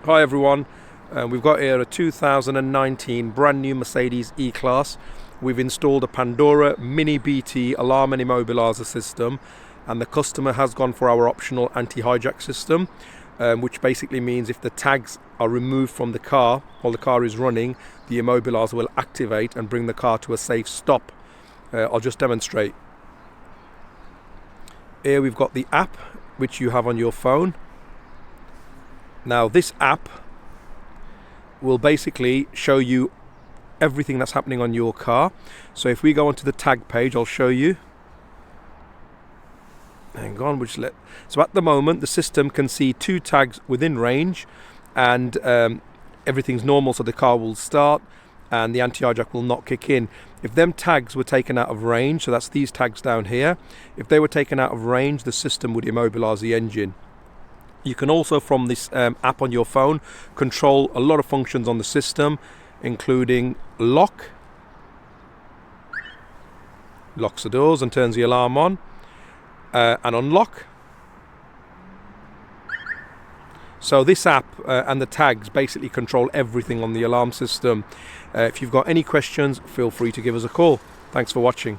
Hi everyone, we've got here a 2019 brand new Mercedes E Class. We've installed a Pandora Mini BT alarm and immobiliser system, and the customer has gone for our optional anti-hijack system, which basically means if the tags are removed from the car while the car is running, the immobiliser will activate and bring the car to a safe stop. I'll just demonstrate. Here we've got the app which you have on your phone. Now this app will basically show you everything that's happening on your car. So if we go onto the tag page, I'll show you. Hang on, so at the moment the system can see 2 tags within range, and everything's normal, so the car will start and the anti-hijack will not kick in. If them tags were taken out of range, so that's these tags down here, if they were taken out of range, the system would immobilize the engine. You can also, from this app on your phone, control a lot of functions on the system, including locks the doors and turns the alarm on, and unlock. So this app and the tags basically control everything on the alarm system. If you've got any questions, feel free to give us a call. Thanks for watching.